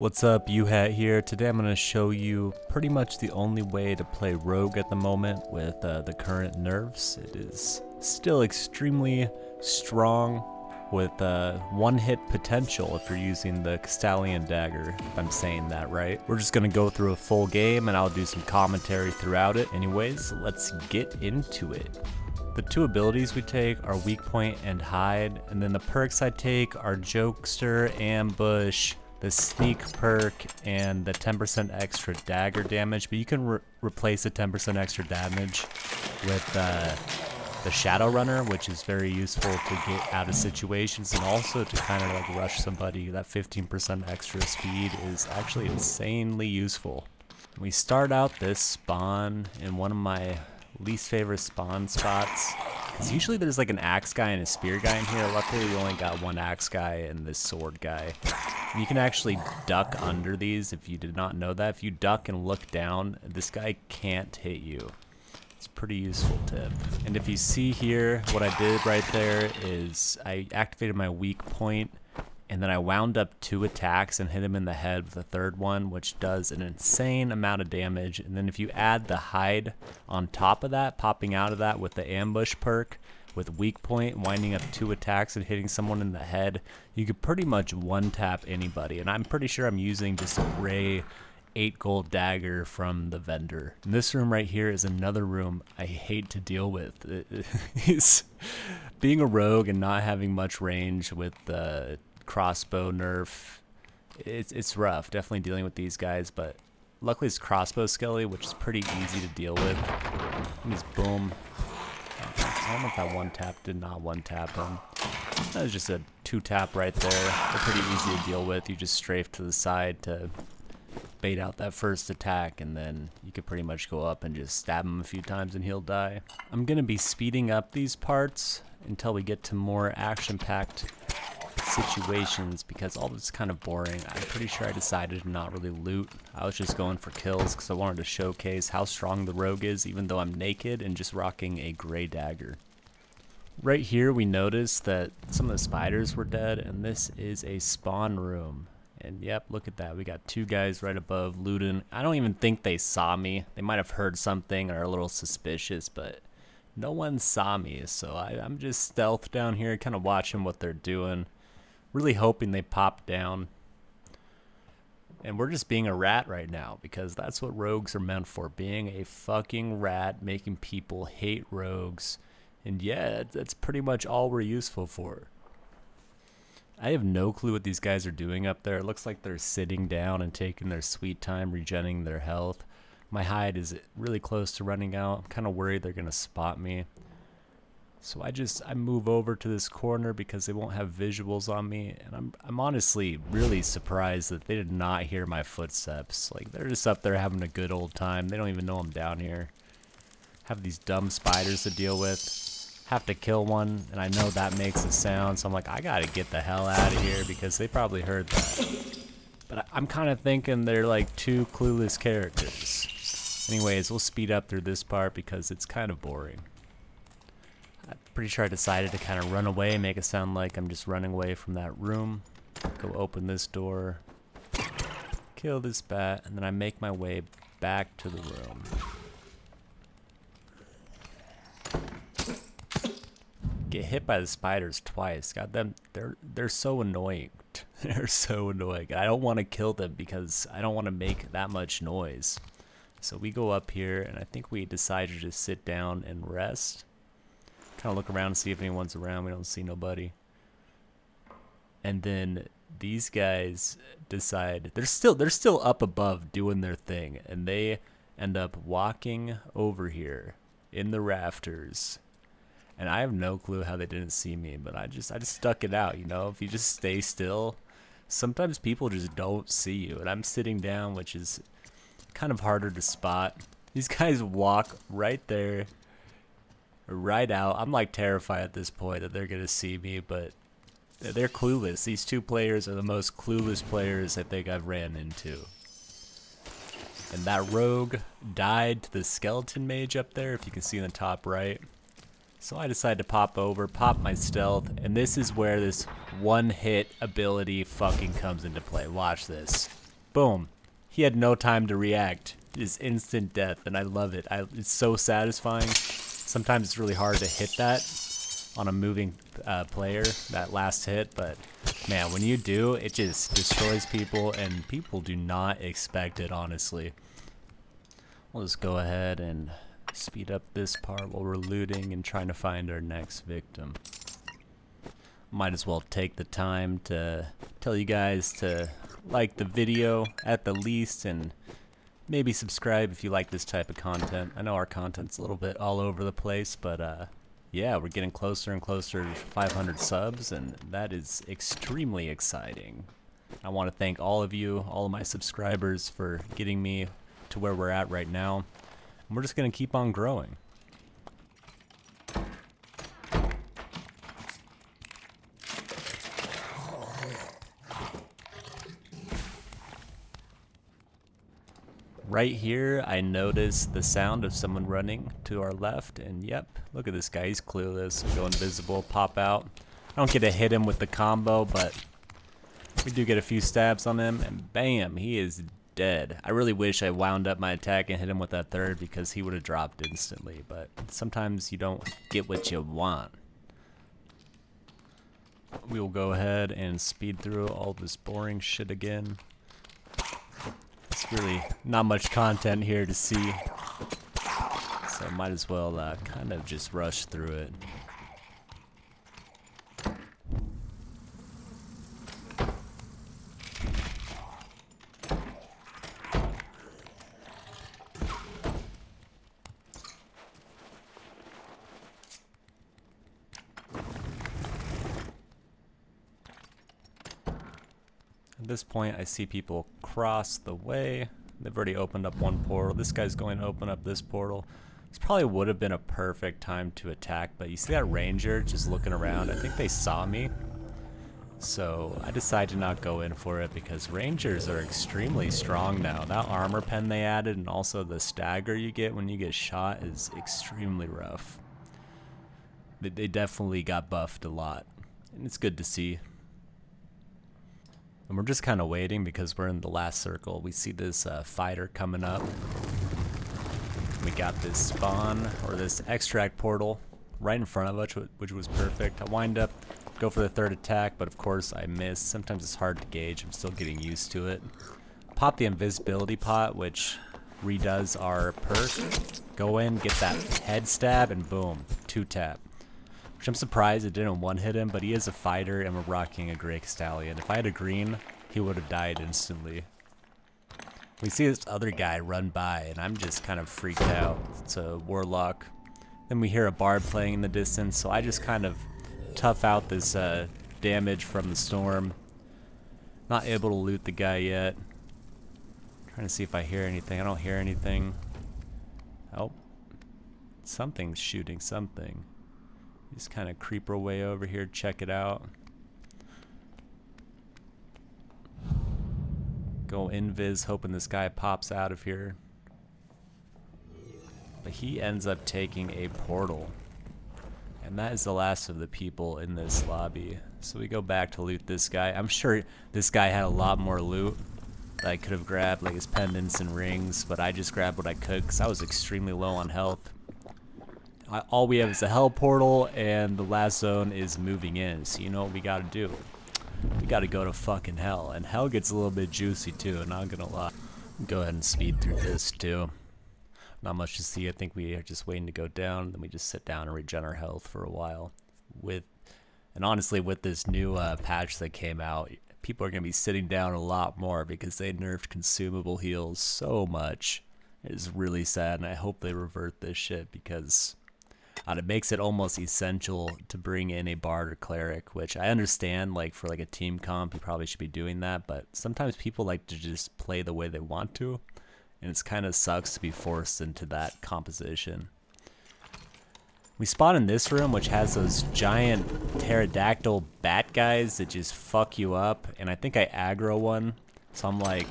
What's up, U-Hat here. Today I'm going to show you pretty much the only way to play Rogue at the moment with the current nerfs. It is still extremely strong with one-hit potential if you're using the Castellian Dagger, if I'm saying that right. We're just going to go through a full game and I'll do some commentary throughout it. Anyways, let's get into it. The two abilities we take are Weak Point and Hide, and then the perks I take are Jokester, Ambush, the Sneak perk, and the 10% extra dagger damage, but you can replace the 10% extra damage with the Shadow Runner, which is very useful to get out of situations and also to kind of like rush somebody. That 15% extra speed is actually insanely useful. We start out this spawn in one of my least favorite spawn spots, because usually there's like an axe guy and a spear guy in here. Luckily we only got one axe guy and this sword guy. And you can actually duck under these if you did not know that. If you duck and look down, this guy can't hit you. It's a pretty useful tip. And if you see here, what I did right there is I activated my weak point, and then I wound up 2 attacks and hit him in the head with the third one, which does an insane amount of damage. And then if you add the hide on top of that, popping out of that with the ambush perk, with weak point, winding up 2 attacks and hitting someone in the head, you could pretty much one-tap anybody. And I'm pretty sure I'm using just a gray 8 gold dagger from the vendor. And this room right here is another room I hate to deal with. It's being a rogue and not having much range with the crossbow nerf. It's rough, definitely dealing with these guys, but luckily it's crossbow skelly, which is pretty easy to deal with. And just boom. I don't know if that one tap did not one tap him. That was just a 2-tap right there. They're pretty easy to deal with. You just strafe to the side to bait out that first attack, and then you could pretty much go up and just stab him a few times and he'll die. I'm gonna be speeding up these parts until we get to more action-packed situations, because all this is kind of boring. I'm pretty sure I decided to not really loot. I was just going for kills because I wanted to showcase how strong the rogue is, even though I'm naked and just rocking a gray dagger. Right here we noticed that some of the spiders were dead, and this is a spawn room. And yep, look at that. We got 2 guys right above looting. I don't even think they saw me. They might have heard something or are a little suspicious, but no one saw me. So I'm just stealth down here, kind of watching what they're doing. Really hoping they pop down. And we're just being a rat right now, because that's what rogues are meant for. Being a fucking rat, making people hate rogues. And yeah, that's pretty much all we're useful for. I have no clue what these guys are doing up there. It looks like they're sitting down and taking their sweet time, regenerating their health. My hide is really close to running out. I'm kind of worried they're going to spot me. So I move over to this corner because they won't have visuals on me, and I'm honestly really surprised that they did not hear my footsteps. Like, they're just up there having a good old time. They don't even know I'm down here. Have these dumb spiders to deal with. Have to kill one, and I know that makes a sound, so I'm like, I gotta get the hell out of here because they probably heard that. But I'm kind of thinking they're like 2 clueless characters. Anyways, we'll speed up through this part because it's kind of boring. I'm pretty sure I decided to kind of run away, make it sound like I'm just running away from that room. Go open this door, kill this bat, and then I make my way back to the room. Get hit by the spiders twice. God, they're so annoying. They're so annoying. I don't want to kill them because I don't want to make that much noise. So we go up here, and I think we decide to just sit down and rest. Kind of look around and see if anyone's around. We don't see nobody. And then these guys decide they're still up above doing their thing, and they end up walking over here in the rafters. And I have no clue how they didn't see me, but I just stuck it out, you know? If you just stay still, sometimes people just don't see you. And I'm sitting down, which is kind of harder to spot. These guys walk right there, right out. I'm like terrified at this point that they're gonna see me, but they're clueless. These 2 players are the most clueless players I think I've ran into. And that rogue died to the skeleton mage up there, if you can see in the top right. So I decided to pop over, pop my stealth, and this is where this one-hit ability fucking comes into play. Watch this. boom. He had no time to react. Just instant death, and I love it. It's so satisfying. Sometimes it's really hard to hit that on a moving player, that last hit, but man, when you do, it just destroys people, and people do not expect it, honestly. We'll just go ahead and speed up this part while we're looting and trying to find our next victim. Might as well take the time to tell you guys to like the video at the least, and maybe subscribe if you like this type of content. I know our content's a little bit all over the place, but yeah, we're getting closer and closer to 500 subs, and that is extremely exciting. I want to thank all of you, all of my subscribers, for getting me to where we're at right now. And we're just going to keep on growing. Right here, I noticed the sound of someone running to our left, and yep, look at this guy, he's clueless. Go invisible, pop out. I don't get to hit him with the combo, but we do get a few stabs on him, and bam, he is dead. I really wish I wound up my attack and hit him with that third, because he would have dropped instantly, but sometimes you don't get what you want. We will go ahead and speed through all this boring shit again. It's really not much content here to see, so might as well kind of just rush through it. At this point, I see people cross the way. They've already opened up one portal. This guy's going to open up this portal. This probably would have been a perfect time to attack, but you see that ranger just looking around. I think they saw me. So I decided to not go in for it, because rangers are extremely strong now. That armor pen they added, and also the stagger you get when you get shot, is extremely rough. They definitely got buffed a lot, and it's good to see. And we're just kind of waiting because we're in the last circle. We see this fighter coming up. We got this spawn, or this extract portal, right in front of us, which was perfect. I wind up, go for the third attack, but of course I miss. Sometimes it's hard to gauge. I'm still getting used to it. Pop the invisibility pot, which redoes our perk. Go in, get that head stab, and boom, 2-tap. Which I'm surprised it didn't one-hit him, but he is a fighter, and we're rocking a gray stallion. If I had a green, he would have died instantly. We see this other guy run by, and I'm just kind of freaked out. It's a warlock. Then we hear a bard playing in the distance, so I just kind of tough out this damage from the storm. Not able to loot the guy yet. Trying to see if I hear anything. I don't hear anything. Oh. Something's shooting something. Just kind of creep our way over here, check it out. Go invis, hoping this guy pops out of here. But he ends up taking a portal. And that is the last of the people in this lobby. So we go back to loot this guy. I'm sure this guy had a lot more loot that I could have grabbed, like his pendants and rings, but I just grabbed what I could because I was extremely low on health. All we have is a hell portal, and the last zone is moving in. So you know what we gotta do? We gotta go to fucking hell, and hell gets a little bit juicy too, not gonna lie. Go ahead and speed through this too. Not much to see. I think we are just waiting to go down, and then we just sit down and regen our health for a while. And honestly, with this new patch that came out, people are gonna be sitting down a lot more because they nerfed consumable heals so much. It is really sad, and I hope they revert this shit, because it makes it almost essential to bring in a bard or cleric, which I understand, like for like a team comp, you probably should be doing that, but sometimes people like to just play the way they want to, and it's kind of sucks to be forced into that composition. We spawn in this room, which has those giant pterodactyl bat guys that just fuck you up, and I think I aggro one, so I'm like,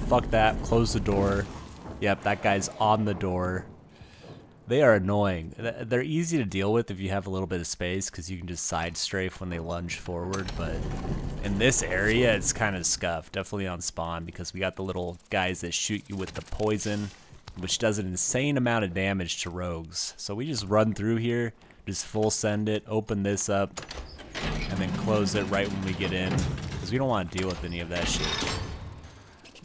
fuck that, close the door. Yep, that guy's on the door. They are annoying. They're easy to deal with if you have a little bit of space because you can just side strafe when they lunge forward, but in this area it's kind of scuffed. Definitely on spawn because we got the little guys that shoot you with the poison, which does an insane amount of damage to rogues. So we just run through here, just full send it, open this up, and then close it right when we get in because we don't want to deal with any of that shit.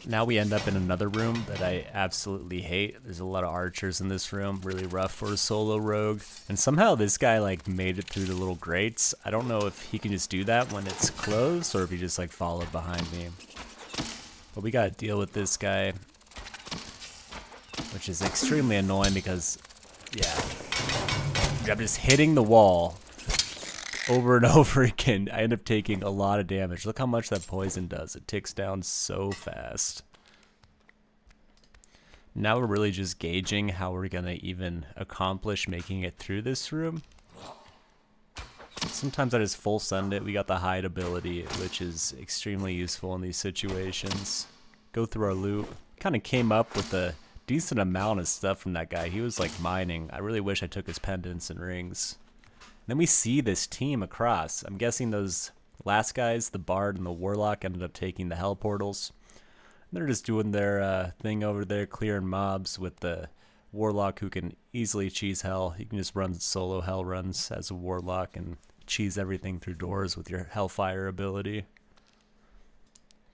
Now we end up in another room that I absolutely hate. There's a lot of archers in this room, really rough for a solo rogue. And somehow this guy like made it through the little grates. I don't know if he can just do that when it's closed or if he just like followed behind me. But we gotta deal with this guy, which is extremely annoying because, yeah, I'm just hitting the wall over and over again. I end up taking a lot of damage. Look how much that poison does. It ticks down so fast. Now we're really just gauging how we're gonna even accomplish making it through this room. Sometimes I just full send it. We got the hide ability, which is extremely useful in these situations. Go through our loot. Kind of came up with a decent amount of stuff from that guy. He was like mining. I really wish I took his pendants and rings. Then we see this team across. I'm guessing those last guys, the Bard and the Warlock, ended up taking the Hell Portals. They're just doing their thing over there, clearing mobs with the Warlock who can easily cheese Hell. You can just run solo Hell runs as a Warlock and cheese everything through doors with your Hellfire ability.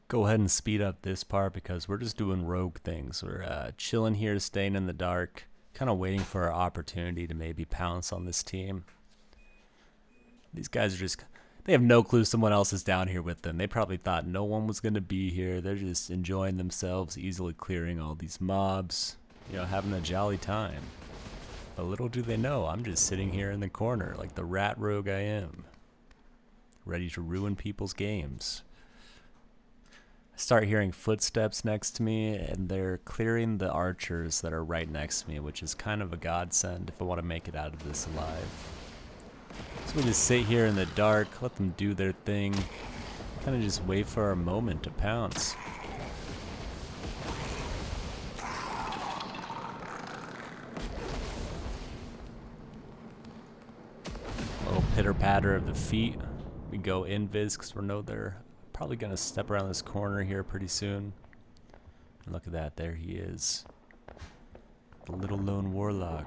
Go ahead and speed up this part because we're just doing rogue things. We're chilling here, staying in the dark, kind of waiting for our opportunity to maybe pounce on this team. These guys are just, they have no clue someone else is down here with them. They probably thought no one was going to be here. They're just enjoying themselves, easily clearing all these mobs, you know, having a jolly time. But little do they know, I'm just sitting here in the corner like the rat rogue I am, ready to ruin people's games. I start hearing footsteps next to me, and they're clearing the archers that are right next to me, which is kind of a godsend if I want to make it out of this alive. So we just sit here in the dark, let them do their thing, kind of just wait for our moment to pounce. A little pitter patter of the feet. We go invis because we know they're probably going to step around this corner here pretty soon. And look at that, there he is. The little lone Warlock.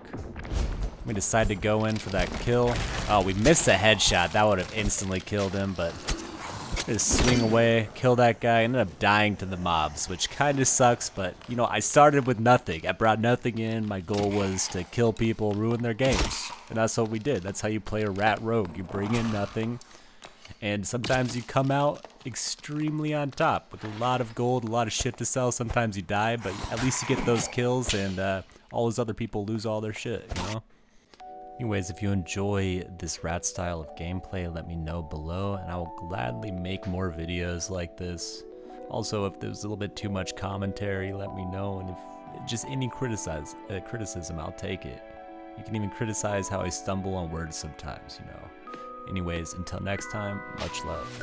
We decide to go in for that kill. Oh, we missed a headshot. That would have instantly killed him, but just swing away, kill that guy, ended up dying to the mobs, which kind of sucks, but, you know, I started with nothing. I brought nothing in. My goal was to kill people, ruin their games, and that's what we did. That's how you play a rat rogue. You bring in nothing, and sometimes you come out extremely on top with a lot of gold, a lot of shit to sell. Sometimes you die, but at least you get those kills, and all those other people lose all their shit, you know? Anyways, if you enjoy this rat style of gameplay, let me know below, and I will gladly make more videos like this. Also, if there's a little bit too much commentary, let me know, and if just any criticism, I'll take it. You can even criticize how I stumble on words sometimes, you know. Anyways, until next time, much love.